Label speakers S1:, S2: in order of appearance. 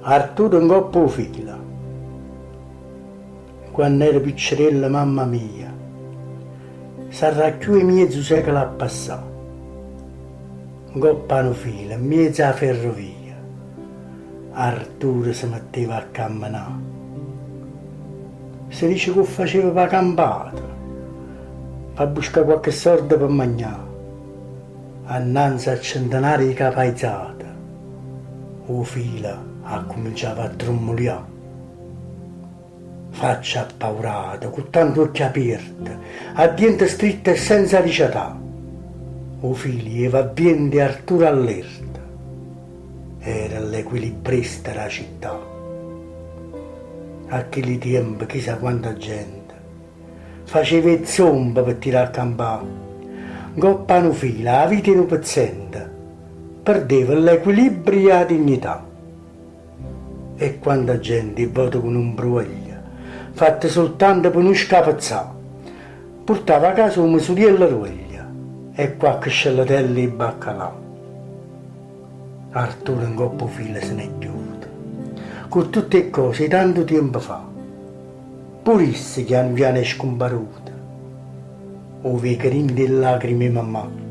S1: Arturo ingoppo fila. Quando era piccerella, mamma mia, s'arracchiù mezzo secolo a passare. Ngoppano fila, in mezzo alla ferrovia. Arturo si metteva a camminare. Si dice che faceva per campata, per buscare qualche soldo per mangiare. Annanzi a centenari di capaizzate, o fila ha cominciato a trommogliare. Faccia appaurata, con tanti occhi aperti, a denti stritte e senza ricetà. O figli va bien di Arturo allerta. Era l'equilibrista della città. A quei tempi chissà quanta gente faceva il zomba per tirare a campare. Goppano fila, la vita in un pezzente, perdeva l'equilibrio e la dignità. E quanta gente è vota con un broglio, fatta soltanto per non scapazzare, portava a casa una misuriella roglia e qualche scellatella di baccalà. Arturo in coppo fila se n'è chiuso, con tutte le cose tanto tempo fa, purisse che hanno piano scomparute, o vei carini di lacrime mamma.